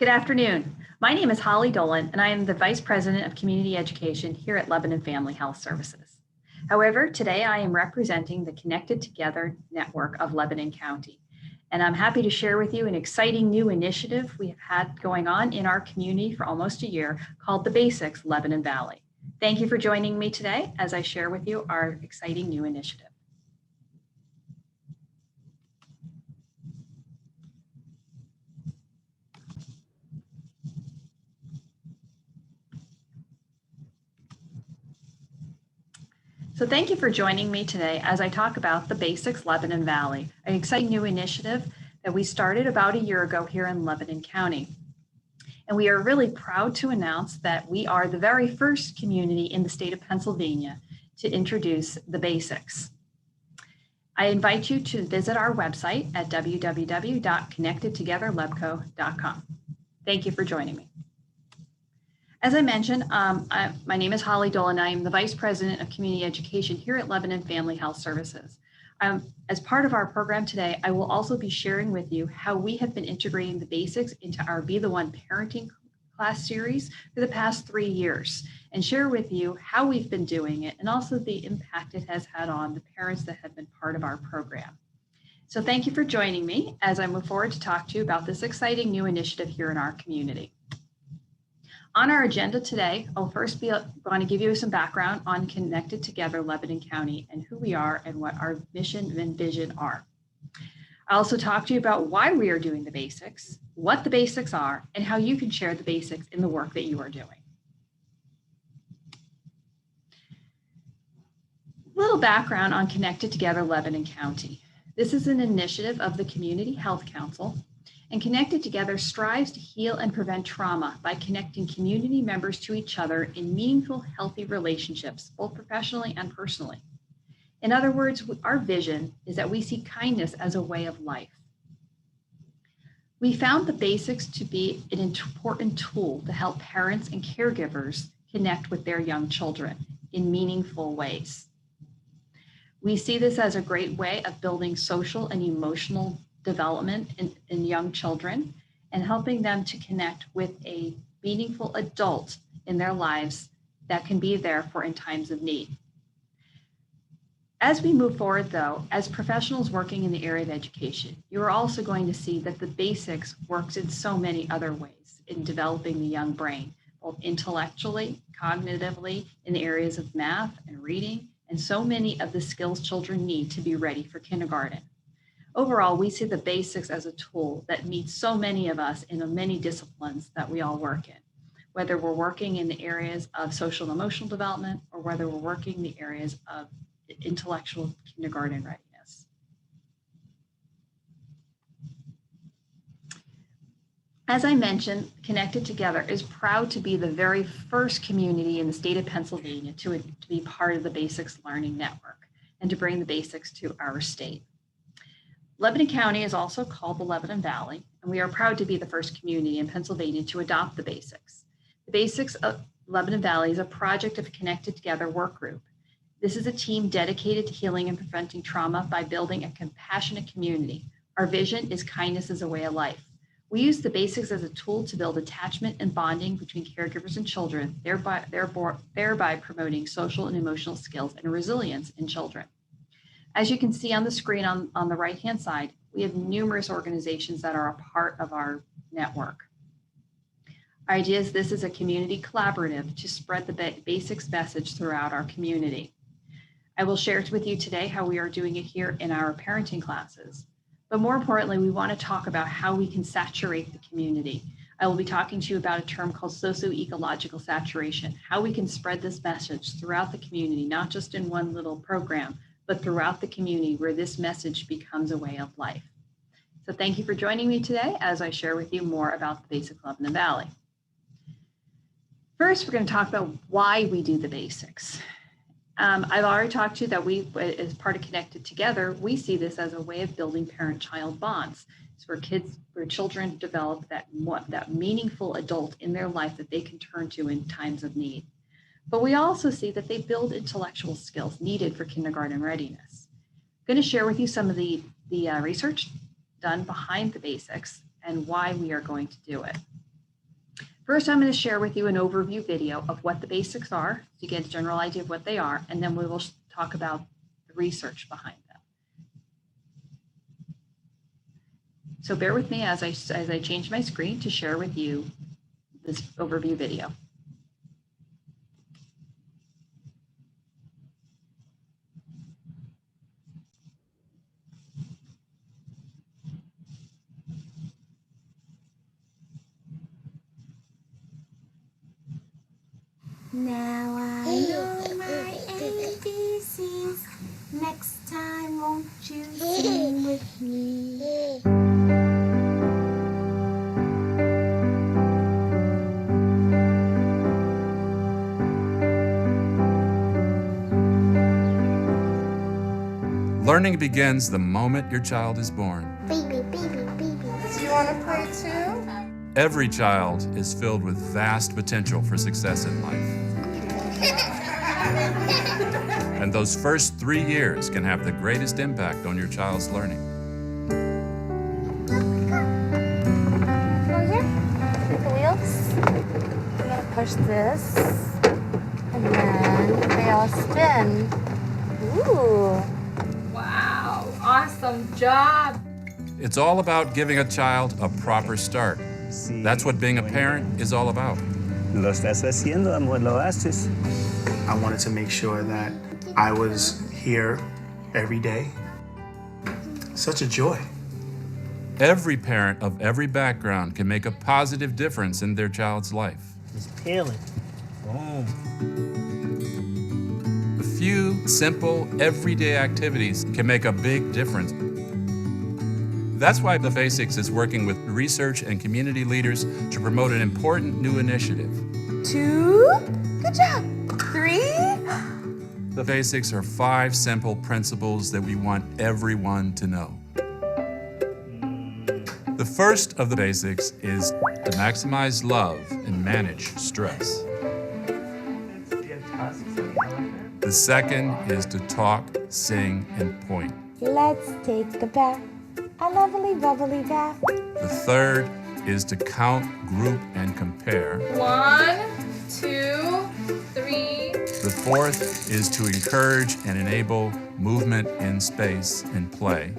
Good afternoon. My name is Holly Dolan, and I am the Vice President of Community Education here at Lebanon Family Health Services. However, today I am representing the Connected Together network of Lebanon County, and I'm happy to share with you an exciting new initiative we have had going on in our community for almost a year called the Basics Lebanon Valley. Thank you for joining me today as I share with you our exciting new initiative. So thank you for joining me today as I talk about the Basics Lebanon Valley, an exciting new initiative that we started about a year ago here in Lebanon County. And we are really proud to announce that we are the very first community in the state of Pennsylvania to introduce the Basics. I invite you to visit our website at www.connectedtogetherlebco.com. Thank you for joining me. As I mentioned, my name is Holly Dolan. I am the Vice President of Community Education here at Lebanon Family Health Services. As part of our program today, I will also be sharing with you how we have been integrating the basics into our Be the One parenting class series for the past 3 years and share with you how we've been doing it and also the impact it has had on the parents that have been part of our program. So thank you for joining me as I move forward to talk to you about this exciting new initiative here in our community. On our agenda today, I'll first going to give you some background on Connected Together Lebanon County and who we are and what our mission and vision are. I'll also talk to you about why we are doing the basics, what the basics are, and how you can share the basics in the work that you are doing. A little background on Connected Together Lebanon County. This is an initiative of the Community Health Council, and Connected Together strives to heal and prevent trauma by connecting community members to each other in meaningful, healthy relationships, both professionally and personally. In other words, our vision is that we see kindness as a way of life. We found the basics to be an important tool to help parents and caregivers connect with their young children in meaningful ways. We see this as a great way of building social and emotional development in young children and helping them to connect with a meaningful adult in their lives that can be there for in times of need. As we move forward, though, as professionals working in the area of education, you are also going to see that the basics works in so many other ways in developing the young brain, both intellectually, cognitively, in the areas of math and reading, and so many of the skills children need to be ready for kindergarten. Overall, we see the basics as a tool that meets so many of us in the many disciplines that we all work in, whether we're working in the areas of social and emotional development or whether we're working in the areas of intellectual kindergarten readiness. As I mentioned, Connected Together is proud to be the very first community in the state of Pennsylvania to be part of the Basics Learning Network and to bring the basics to our state. Lebanon County is also called the Lebanon Valley, and we are proud to be the first community in Pennsylvania to adopt the basics. The Basics of Lebanon Valley is a project of Connected Together work group. This is a team dedicated to healing and preventing trauma by building a compassionate community. Our vision is kindness as a way of life. We use the basics as a tool to build attachment and bonding between caregivers and children, thereby promoting social and emotional skills and resilience in children. As you can see on the screen on the right-hand side, we have numerous organizations that are a part of our network. Our idea is this is a community collaborative to spread the basics message throughout our community. I will share with you today how we are doing it here in our parenting classes. But more importantly, we want to talk about how we can saturate the community. I will be talking to you about a term called Socioecological Saturation, how we can spread this message throughout the community, not just in one little program, but throughout the community where this message becomes a way of life. So thank you for joining me today as I share with you more about the Basics Lebanon Valley. First, we're going to talk about why we do the basics. I've already talked to you that we, as part of Connected Together, we see this as a way of building parent-child bonds. It's where children develop that meaningful adult in their life that they can turn to in times of need. But we also see that they build intellectual skills needed for kindergarten readiness. I'm going to share with you some of the research done behind the basics and why we are going to do it. First, I'm going to share with you an overview video of what the basics are, so you get a general idea of what they are, and then we will talk about the research behind them. So bear with me as I change my screen to share with you this overview video. Now I know my ABCs. Next time, won't you sing with me? Learning begins the moment your child is born. Baby, baby, baby. Do you want to play too? Every child is filled with vast potential for success in life. And those first 3 years can have the greatest impact on your child's learning. Over here. With the wheels. I'm going to push this. And then they all spin. Ooh. Wow, awesome job. It's all about giving a child a proper start. That's what being a parent is all about. Lo estás haciendo, amor, lo haces. I wanted to make sure that I was here every day. Such a joy. Every parent of every background can make a positive difference in their child's life. It's peeling. Boom. A few simple, everyday activities can make a big difference. That's why the Basics is working with research and community leaders to promote an important new initiative. 2, good job. 3, The Basics are 5 simple principles that we want everyone to know. The first of the basics is to maximize love and manage stress. The second is to talk, sing, and point. Let's take a bath. A lovely, bubbly bath. The third is to count, group, and compare. 1, 2, 3. The fourth is to encourage and enable movement in space and play.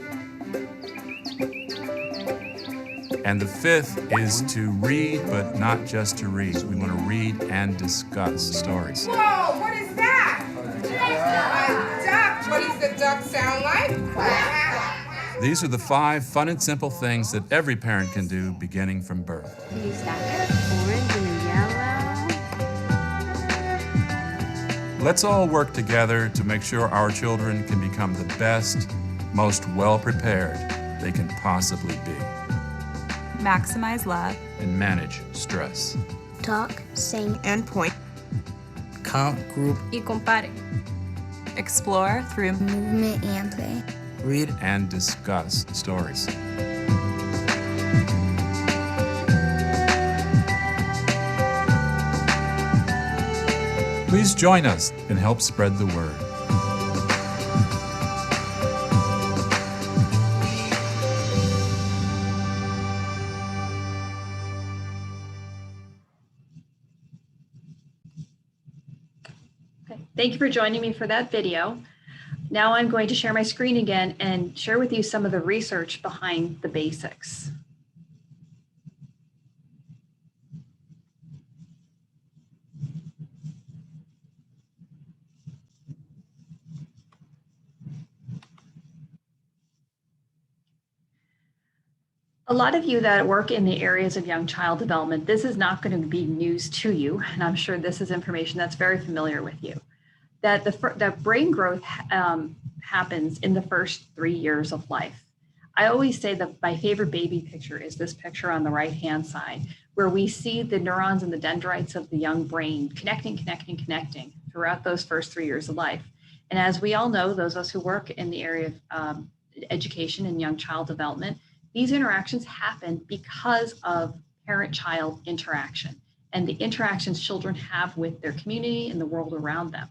And the fifth is to read, but not just to read. We want to read and discuss stories. Whoa, what is that? A duck. What does the duck sound like? These are the 5 fun and simple things that every parent can do beginning from birth. Can you stack it? Orange and a yellow. Let's all work together to make sure our children can become the best, most well-prepared they can possibly be. Maximize love. And manage stress. Talk, sing, And point. Count, group, Y compare. Explore through movement and play. read. And discuss stories. Please join us and help spread the word. Okay. Thank you for joining me for that video. Now I'm going to share my screen again and share with you some of the research behind the basics. A lot of you that work in the areas of young child development, this is not going to be news to you, and I'm sure this is information that's very familiar with you. That brain growth happens in the first 3 years of life. I always say that my favorite baby picture is this picture on the right-hand side, where we see the neurons and the dendrites of the young brain connecting throughout those first 3 years of life. And as we all know, those of us who work in the area of education and young child development, these interactions happen because of parent-child interaction and the interactions children have with their community and the world around them.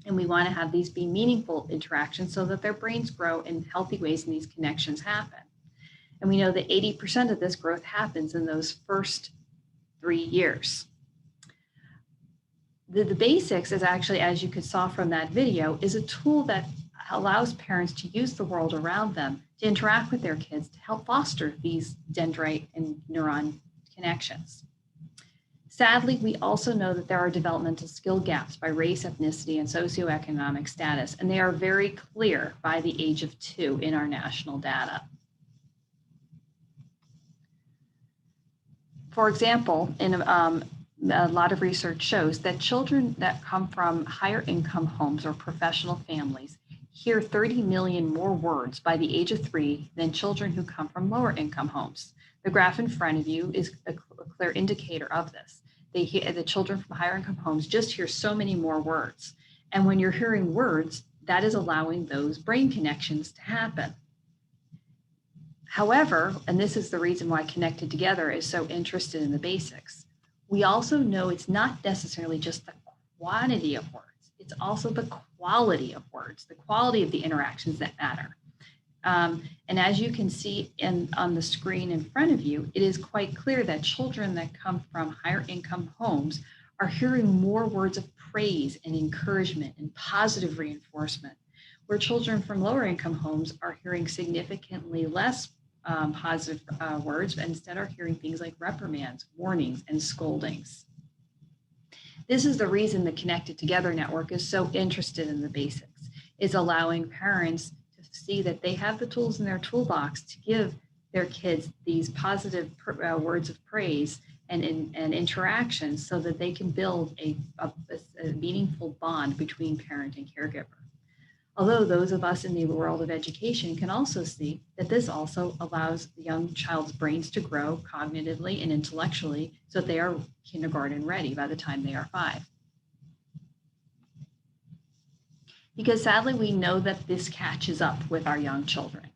And we want to have these be meaningful interactions so that their brains grow in healthy ways and these connections happen. And we know that 80% of this growth happens in those first 3 years. The Basics is actually, as you could saw from that video, is a tool that allows parents to use the world around them to interact with their kids to help foster these dendrite and neuron connections. Sadly, we also know that there are developmental skill gaps by race, ethnicity, and socioeconomic status, and they are very clear by the age of 2 in our national data. For example, a lot of research shows that children that come from higher income homes or professional families hear 30 million more words by the age of 3 than children who come from lower income homes. The graph in front of you is a clear indicator of this. The children from higher income homes just hear so many more words. And when you're hearing words, that is allowing those brain connections to happen. However, and this is the reason why Connected Together is so interested in the Basics, we also know it's not necessarily just the quantity of words, it's also the quality of words, the quality of the interactions that matter. And as you can see on the screen in front of you, it is quite clear that children that come from higher income homes are hearing more words of praise and encouragement and positive reinforcement, where children from lower income homes are hearing significantly less positive words, but instead are hearing things like reprimands, warnings, and scoldings. This is the reason the Connected Together Network is so interested in the Basics, is allowing parents to see that they have the tools in their toolbox to give their kids these positive words of praise and interactions so that they can build a meaningful bond between parent and caregiver. Although those of us in the world of education can also see that this also allows the young child's brains to grow cognitively and intellectually so that they are kindergarten ready by the time they are 5. Because sadly, we know that this catches up with our young children,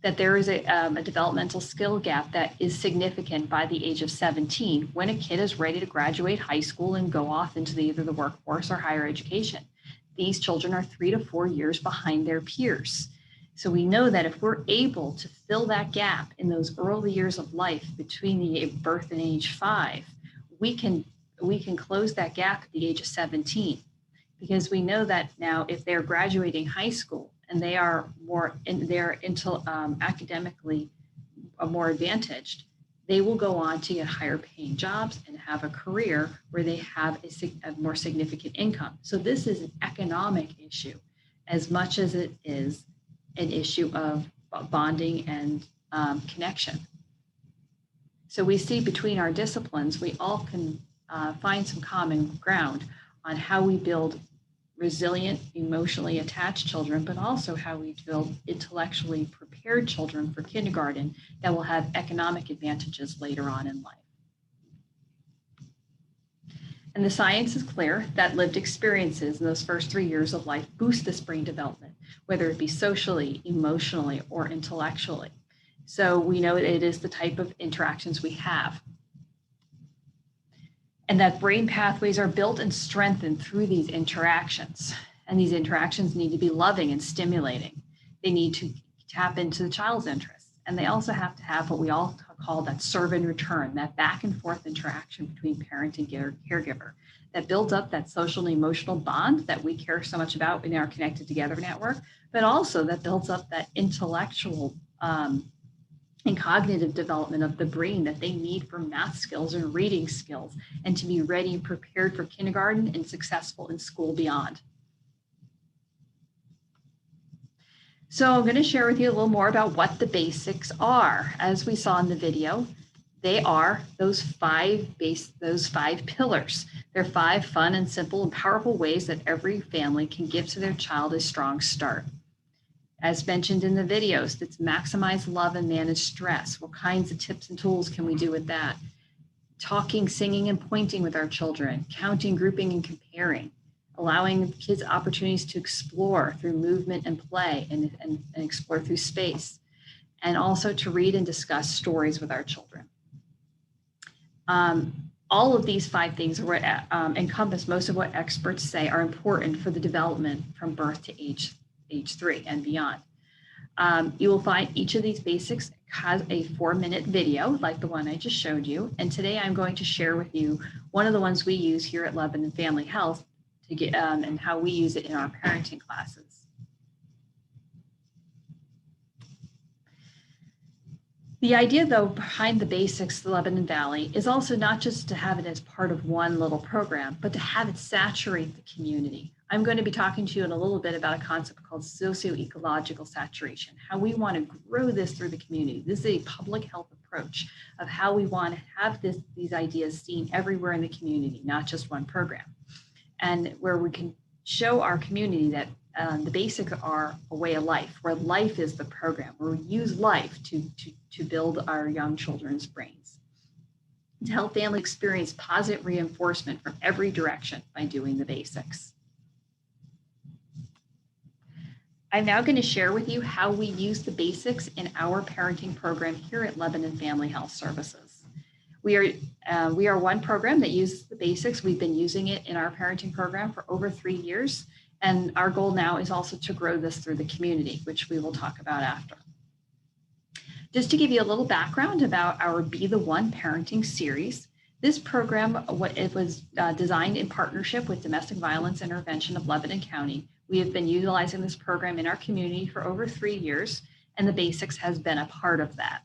that there is a developmental skill gap that is significant by the age of 17 when a kid is ready to graduate high school and go off into either the workforce or higher education. These children are 3 to 4 years behind their peers. So we know that if we're able to fill that gap in those early years of life between the birth and age 5, we can close that gap at the age of 17. Because we know that now if they're graduating high school and they are academically more advantaged, they will go on to get higher paying jobs and have a career where they have a more significant income. So this is an economic issue as much as it is an issue of bonding and connection. So we see between our disciplines, we all can find some common ground on how we build resilient, emotionally attached children, but also how we build intellectually prepared children for kindergarten that will have economic advantages later on in life. And the science is clear that lived experiences in those first 3 years of life boost this brain development, whether it be socially, emotionally, or intellectually. So we know it is the type of interactions we have. And that brain pathways are built and strengthened through these interactions. And these interactions need to be loving and stimulating. They need to tap into the child's interests. And they also have to have what we all call that serve and return, that back and forth interaction between parent and caregiver that builds up that social and emotional bond that we care so much about in our Connected Together network, but also that builds up that intellectual and cognitive development of the brain that they need for math skills and reading skills and to be ready and prepared for kindergarten and successful in school beyond. So I'm going to share with you a little more about what the Basics are. As we saw in the video, they are those five pillars. They're 5 fun and simple and powerful ways that every family can give to their child a strong start. As mentioned in the videos, let's maximize love and manage stress. What kinds of tips and tools can we do with that? Talking, singing, and pointing with our children, counting, grouping, and comparing, allowing kids opportunities to explore through movement and play and explore through space, and also to read and discuss stories with our children. All of these 5 things are what encompass most of what experts say are important for the development from birth to age 3 and beyond. You will find each of these basics has a 4-minute video like the one I just showed you. And today I'm going to share with you one of the ones we use here at Lebanon Family Health to get and how we use it in our parenting classes. The idea, though, behind the Basics Lebanon Valley is also not just to have it as part of one little program, but to have it saturate the community. I'm going to be talking to you in a little bit about a concept called socioecological saturation, how we want to grow this through the community. This is a public health approach of how we want to have these ideas seen everywhere in the community, not just one program. And where we can show our community that the basics are a way of life, where life is the program, where we use life to build our young children's brains, to help families experience positive reinforcement from every direction by doing the basics. I'm now going to share with you how we use the basics in our parenting program here at Lebanon Family Health Services. We are one program that uses the basics. We've been using it in our parenting program for over 3 years. And our goal now is also to grow this through the community, which we will talk about after. Just to give you a little background about our Be the One parenting series, this program, it was designed in partnership with Domestic Violence Intervention of Lebanon County. We have been utilizing this program in our community for over 3 years, and the basics has been a part of that.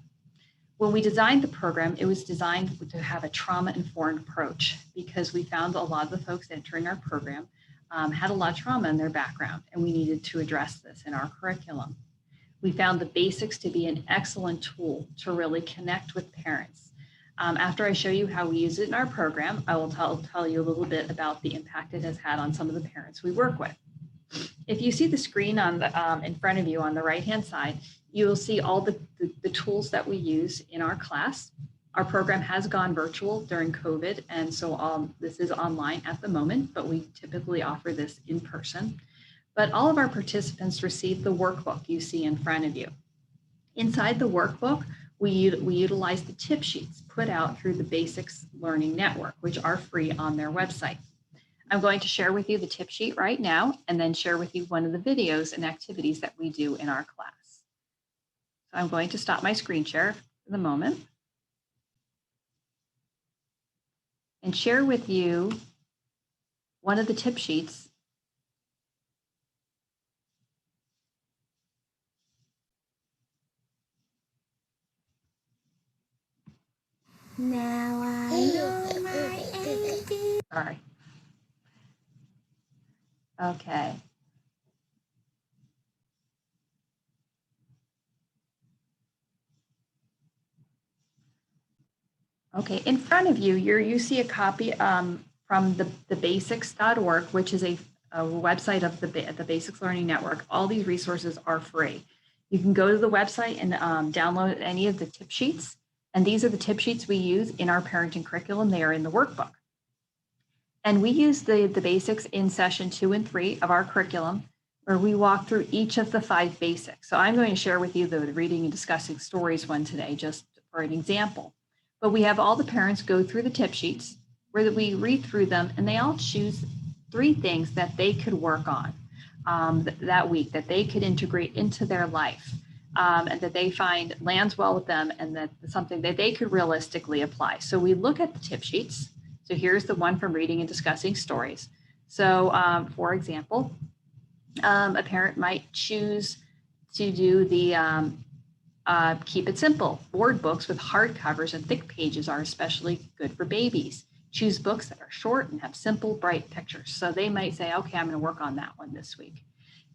When we designed the program, it was designed to have a trauma-informed approach because we found a lot of the folks entering our program had a lot of trauma in their background, and we needed to address this in our curriculum. We found the basics to be an excellent tool to really connect with parents. After I show you how we use it in our program, I will tell you a little bit about the impact it has had on some of the parents we work with. If you see the screen on the, in front of you on the right-hand side, you will see all the tools that we use in our class. Our program has gone virtual during COVID, and so this is online at the moment, but we typically offer this in person. But all of our participants receive the workbook you see in front of you. Inside the workbook, we utilize the tip sheets put out through the Basics Learning Network, which are free on their website. I'm going to share with you the tip sheet right now, and then share with you one of the videos and activities that we do in our class. So I'm going to stop my screen share for the moment and share with you one of the tip sheets. Now I know my ABC. Sorry. Okay. Okay, in front of you, you see a copy from the basics.org, which is a website of the Basics Learning Network. All these resources are free. You can go to the website and download any of the tip sheets. And these are the tip sheets we use in our parenting curriculum. They are in the workbook. And we use the basics in session 2 and 3 of our curriculum, where we walk through each of the 5 basics. So I'm going to share with you the reading and discussing stories one today, just for an example. But we have all the parents go through the tip sheets where we read through them, and they all choose 3 things that they could work on that week, that they could integrate into their life, and that they find lands well with them, and that something that they could realistically apply. So we look at the tip sheets. So here's the one from reading and discussing stories. So for example, a parent might choose to do the keep it simple. Board books with hard covers and thick pages are especially good for babies. Choose books that are short and have simple, bright pictures. So they might say, okay, I'm going to work on that one this week.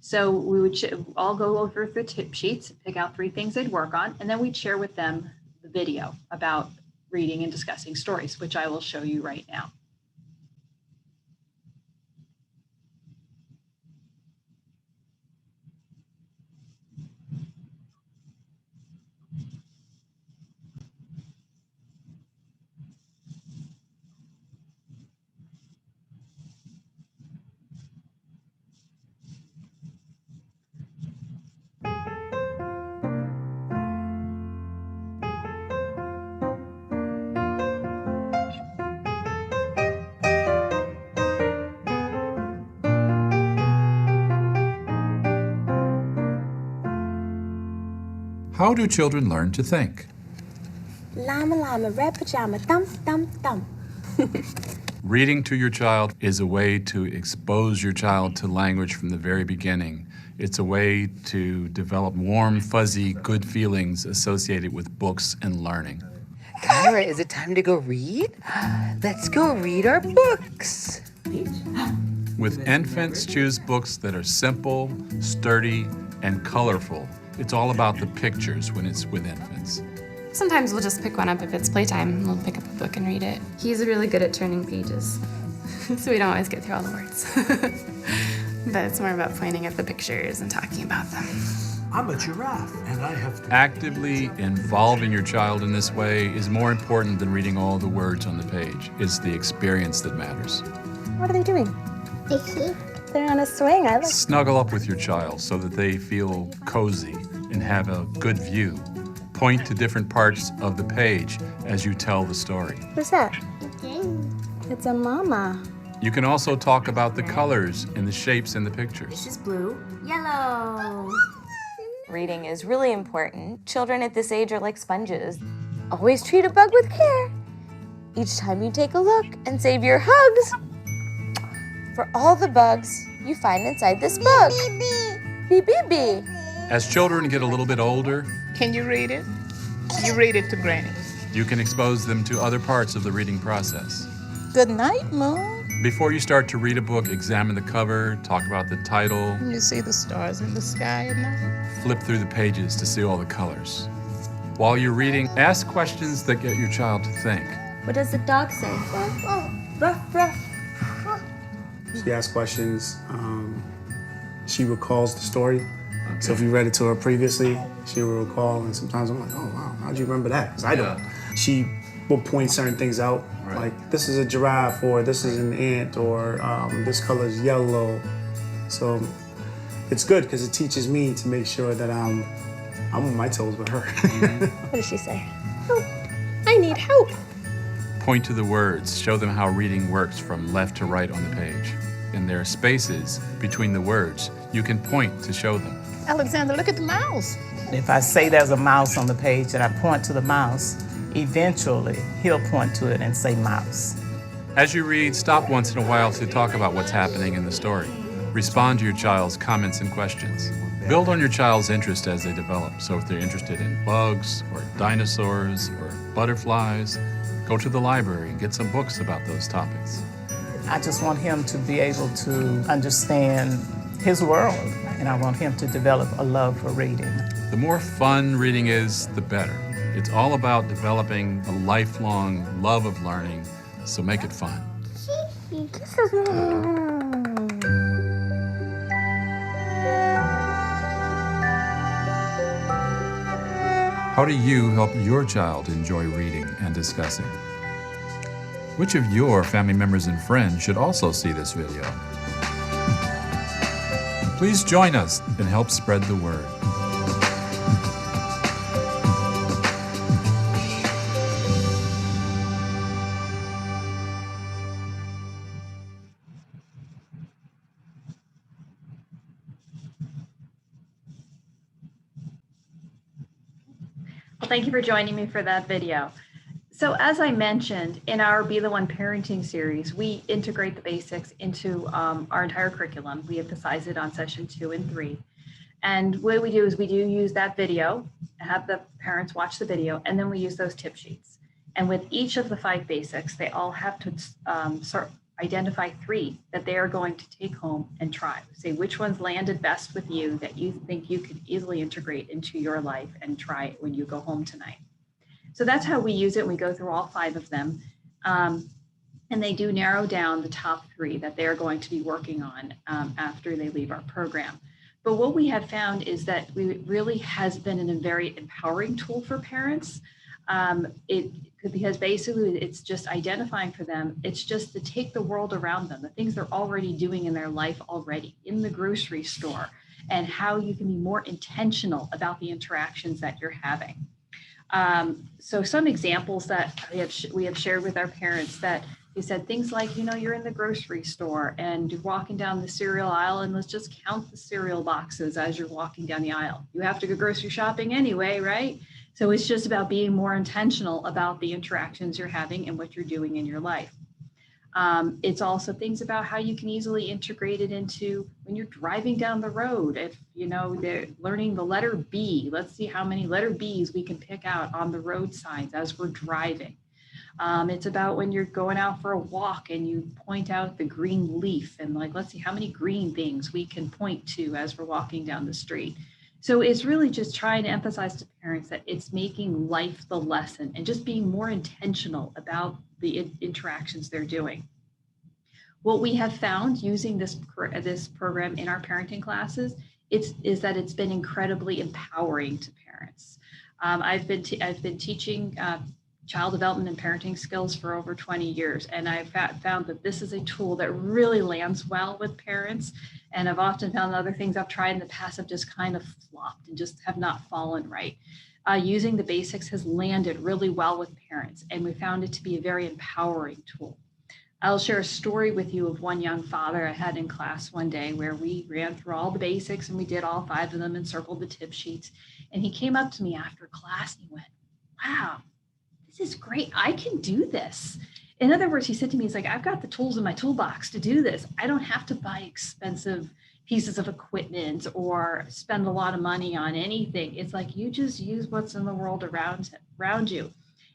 So we would all go over the tip sheets, pick out 3 things they'd work on, and then we'd share with them the video about reading and discussing stories, which I will show you right now. How do children learn to think? Llama, llama, red pajama, thump, thump, thump. Reading to your child is a way to expose your child to language from the very beginning. It's a way to develop warm, fuzzy, good feelings associated with books and learning. Kyra, is it time to go read? Let's go read our books. With infants, choose books that are simple, sturdy, and colorful. It's all about the pictures when it's with infants. Sometimes we'll just pick one up if it's playtime. We'll pick up a book and read it. He's really good at turning pages, so we don't always get through all the words. But it's more about pointing at the pictures and talking about them. I'm a giraffe, and I have... Actively involving your child in this way is more important than reading all the words on the page. It's the experience that matters. What are they doing? They're on a swing. I like. Snuggle up with your child so that they feel cozy and have a good view. Point to different parts of the page as you tell the story. Who's that? It's a mama. You can also talk about the colors and the shapes in the pictures. This is blue, yellow. Reading is really important. Children at this age are like sponges. Always treat a bug with care. Each time you take a look and save your hugs for all the bugs you find inside this book. Beep, beep, beep. As children get a little bit older, Can you read it? You read it to Granny. you can expose them to other parts of the reading process. Good night, Moon. Before you start to read a book, examine the cover, talk about the title, You see the stars in the sky at night? flip through the pages to see all the colors. While you're reading, ask questions that get your child to think. What does the dog say? Ruff, ruff. She asks questions. She recalls the story. So if you read it to her previously, she will recall. And sometimes I'm like, oh, wow, how'd you remember that? Because I don't. She will point certain things out. Right. Like, this is a giraffe, or this is an ant, or this color is yellow. So it's good because it teaches me to make sure that I'm on my toes with her. What does she say? Help. I need help. Point to the words. Show them how reading works from left to right on the page. And there are spaces between the words. You can point to show them. Alexander, look at the mouse. If I say there's a mouse on the page and I point to the mouse, eventually he'll point to it and say mouse. As you read, stop once in a while to talk about what's happening in the story. Respond to your child's comments and questions. Build on your child's interest as they develop. So if they're interested in bugs or dinosaurs or butterflies, go to the library and get some books about those topics. I just want him to be able to understand his world, and I want him to develop a love for reading. The more fun reading is, the better. It's all about developing a lifelong love of learning, so make it fun. How do you help your child enjoy reading and discussing? Which of your family members and friends should also see this video? Please join us and help spread the word. Well, thank you for joining me for that video. So as I mentioned, in our Be the One parenting series, we integrate the basics into our entire curriculum. We emphasize it on session 2 and 3. And what we do is we do use that video, have the parents watch the video, and then we use those tip sheets. And with each of the 5 basics, they all have to identify 3 that they are going to take home and try. Say which ones landed best with you that you think you could easily integrate into your life and try it when you go home tonight. So that's how we use it. We go through all 5 of them. And they do narrow down the top 3 that they're going to be working on after they leave our program. But what we have found is that it really has been a very empowering tool for parents. Because basically it's just identifying for them. It's just to take the world around them, the things they're already doing in their life already, in the grocery store, and how you can be more intentional about the interactions that you're having. So some examples that we have shared with our parents that He said things like, you're in the grocery store and you're walking down the cereal aisle, and let's just count the cereal boxes as you're walking down the aisle. You have to go grocery shopping anyway, right? So it's just about being more intentional about the interactions you're having and what you're doing in your life. It's also things about how you can easily integrate it into when you're driving down the road. If, they're learning the letter B, let's see how many letter Bs we can pick out on the road signs as we're driving. It's about when you're going out for a walk and you point out the green leaf and let's see how many green things we can point to as we're walking down the street. So it's really just trying to emphasize to parents that it's making life the lesson and just being more intentional about the interactions they're doing. What we have found using this program in our parenting classes is that it's been incredibly empowering to parents. I've been teaching child development and parenting skills for over 20 years. And I've found that this is a tool that really lands well with parents. And I've often found other things I've tried in the past have just kind of flopped and just have not fallen right. Using the basics has landed really well with parents, and we found it to be a very empowering tool. I'll share a story with you of one young father I had in class one day where we ran through all the basics and we did all 5 of them and circled the tip sheets. And he came up to me after class and he went, "Wow, this is great. I can do this." In other words, he said to me, he's like, "I've got the tools in my toolbox to do this. I don't have to buy expensive pieces of equipment or spend a lot of money on anything. It's like you just use what's in the world around you."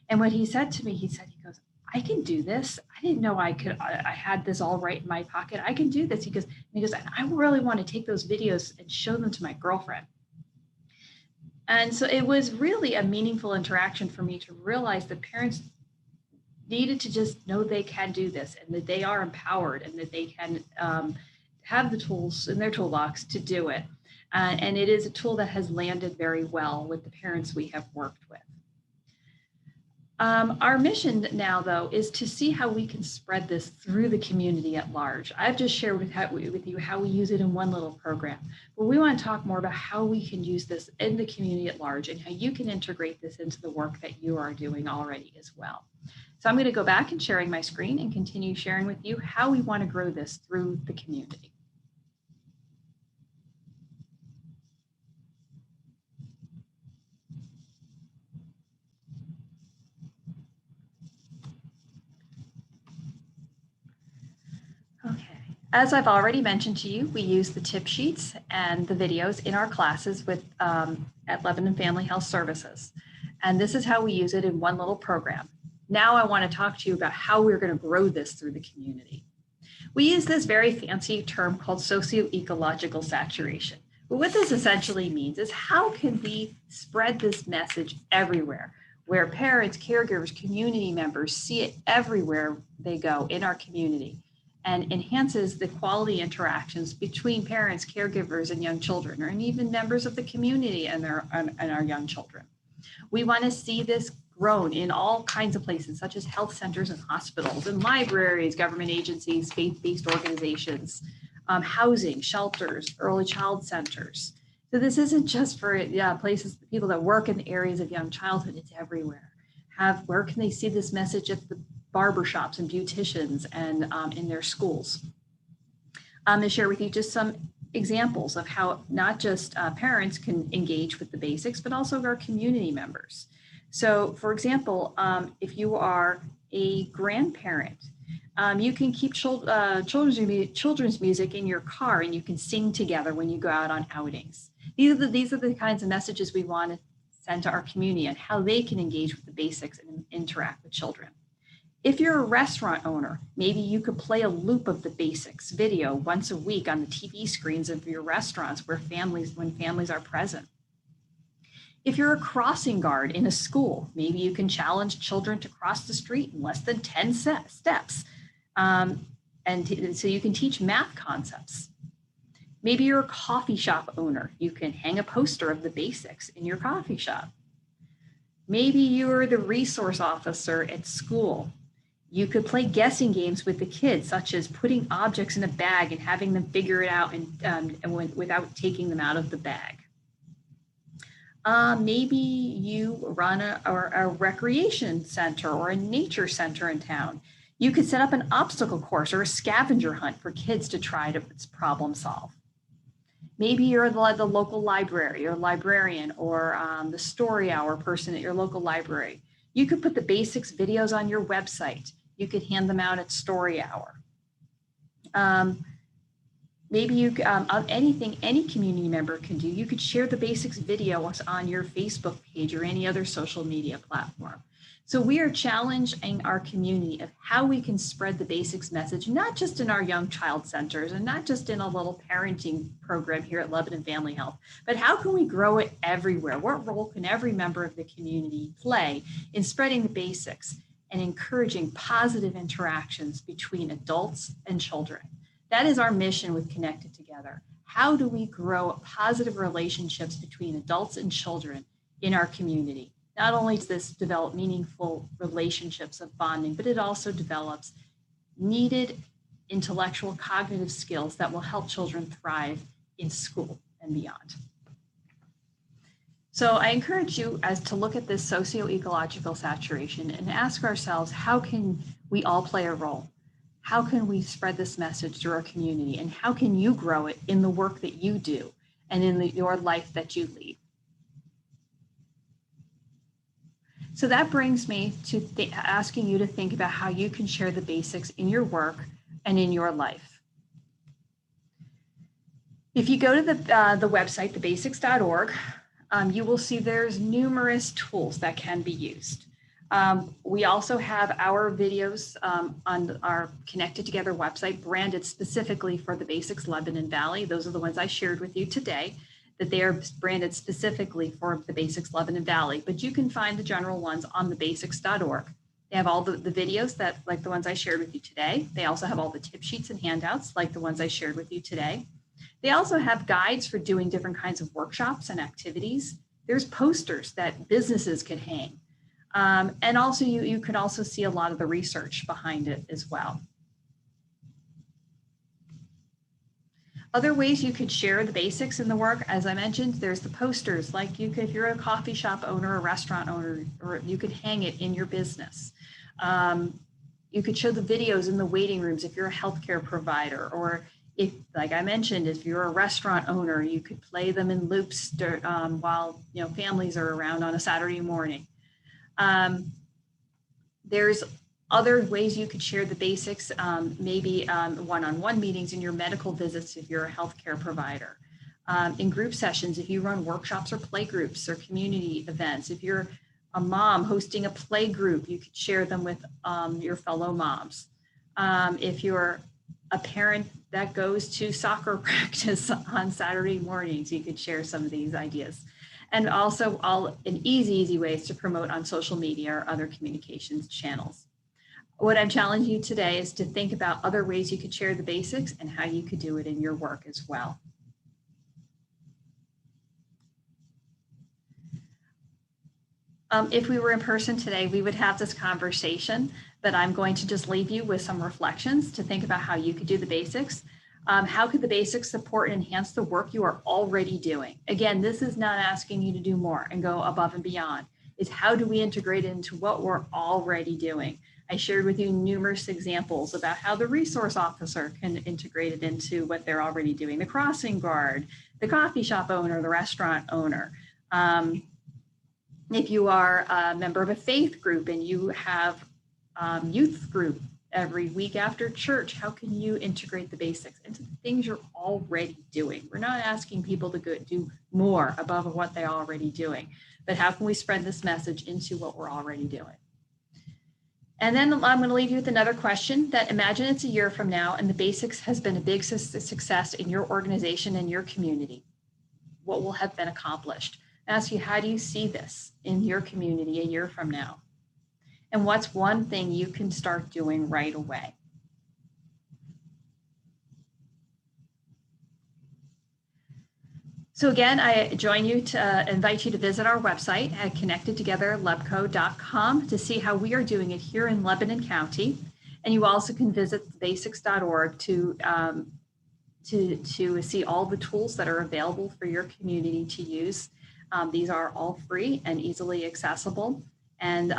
And what he said to me, he goes, "I can do this. I didn't know I had this all right in my pocket. I can do this." He goes, "I really want to take those videos and show them to my girlfriend." And so it was really a meaningful interaction for me to realize that parents needed to just know they can do this and that they are empowered and that they can have the tools in their toolbox to do it. And it is a tool that has landed very well with the parents we have worked with. Our mission now, though, is to see how we can spread this through the community at large. I've just shared with you how we use it in one little program, but we want to talk more about how we can use this in the community at large and how you can integrate this into the work that you are doing already as well. So I'm going to go back and sharing my screen and continue sharing with you how we want to grow this through the community. Okay, as I've already mentioned to you, we use the tip sheets and the videos in our classes at Lebanon Family Health Services. And this is how we use it in one little program. Now I want to talk to you about how we're going to grow this through the community. We use this very fancy term called socioecological saturation. But what this essentially means is how can we spread this message everywhere, where parents, caregivers, community members see it everywhere they go in our community, and enhances the quality interactions between parents, caregivers, and young children, and even members of the community and our young children. We want to see this grown in all kinds of places, such as health centers and hospitals and libraries, government agencies, faith-based organizations, housing, shelters, early child centers. So this isn't just for places, people that work in the areas of young childhood, it's everywhere. Where can they see this message at the barbershops and beauticians and in their schools? I'm going to share with you just some examples of how not just parents can engage with the basics, but also our community members. So for example, if you are a grandparent, you can keep children's music in your car and you can sing together when you go out on outings. These are the kinds of messages we want to send to our community and how they can engage with the basics and interact with children. If you're a restaurant owner, maybe you could play a loop of the basics video once a week on the TV screens of your restaurants when families are present. If you're a crossing guard in a school, maybe you can challenge children to cross the street in less than 10 steps. So you can teach math concepts. Maybe you're a coffee shop owner. You can hang a poster of the basics in your coffee shop. Maybe you're the resource officer at school. You could play guessing games with the kids, such as putting objects in a bag and having them figure it out without taking them out of the bag. Maybe you run a recreation center or a nature center in town. You could set up an obstacle course or a scavenger hunt for kids to try to problem solve. Maybe you're the local library or librarian or the story hour person at your local library. You could put the basics videos on your website. You could hand them out at story hour. Maybe you anything any community member can do. You could share the basics videos on your Facebook page or any other social media platform. So we are challenging our community of how we can spread the basics message, not just in our young child centers and not just in a little parenting program here at Lebanon Family Health, but how can we grow it everywhere? What role can every member of the community play in spreading the basics and encouraging positive interactions between adults and children? That is our mission with Connected Together. How do we grow positive relationships between adults and children in our community? Not only does this develop meaningful relationships of bonding, but it also develops needed intellectual cognitive skills that will help children thrive in school and beyond. So I encourage you to look at this socioecological saturation and ask ourselves, how can we all play a role? How can we spread this message through our community? And how can you grow it in the work that you do and in your life that you lead? So that brings me to asking you to think about how you can share the basics in your work and in your life. If you go to the website, thebasics.org, you will see there's numerous tools that can be used. We also have our videos on our Connected Together website branded specifically for the Basics Lebanon Valley. Those are the ones I shared with you today, that they are branded specifically for the Basics Lebanon Valley, but you can find the general ones on thebasics.org. They have all the videos that, like the ones I shared with you today. They also have all the tip sheets and handouts like the ones I shared with you today. They also have guides for doing different kinds of workshops and activities. There's posters that businesses can hang. And also you can also see a lot of the research behind it as well. Other ways you could share the basics in the work, as I mentioned, there's the posters, like if you're a coffee shop owner, a restaurant owner, or you could hang it in your business. You could show the videos in the waiting rooms if you're a healthcare provider, or if, like I mentioned, if you're a restaurant owner, you could play them in loops while families are around on a Saturday morning. There's other ways you could share the basics, maybe one-on-one meetings in your medical visits if you're a healthcare provider. In group sessions, if you run workshops or play groups or community events. If you're a mom hosting a play group, you could share them with your fellow moms. If you're a parent that goes to soccer practice on Saturday mornings, you could share some of these ideas. And also an easy ways to promote on social media or other communications channels. What I'm challenging you today is to think about other ways you could share the basics and how you could do it in your work as well. If we were in person today, we would have this conversation, but I'm going to just leave you with some reflections to think about how you could do the basics. How could the basics support and enhance the work you are already doing? Again, this is not asking you to do more and go above and beyond. It's how do we integrate it into what we're already doing? I shared with you numerous examples about how the resource officer can integrate it into what they're already doing, the crossing guard, the coffee shop owner, the restaurant owner. If you are a member of a faith group and you have youth group every week after church, how can you integrate the basics into the things you're already doing? We're not asking people to do more above what they're already doing, but how can we spread this message into what we're already doing? And then I'm going to leave you with another question that imagine it's a year from now and the basics has been a big success in your organization and your community. What will have been accomplished? I ask you, how do you see this in your community a year from now? And what's one thing you can start doing right away? So again, I join you to invite you to visit our website at connectedtogetherlebco.com to see how we are doing it here in Lebanon County. And you also can visit basics.org to see all the tools that are available for your community to use. These are all free and easily accessible. And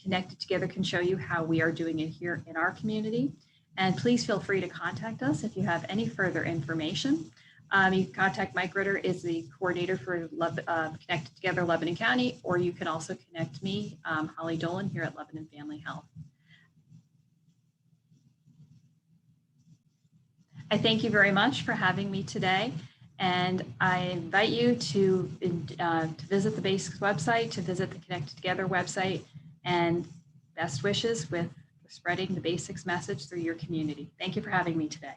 Connected Together can show you how we are doing it here in our community. And please feel free to contact us if you have any further information. You can contact Mike Ritter, is the coordinator for Connected Together Lebanon County, or you can also connect me, Holly Dolan, here at Lebanon Family Health. I thank you very much for having me today, and I invite you to visit the Basics website, to visit the Connected Together website, and best wishes with spreading the Basics message through your community. Thank you for having me today.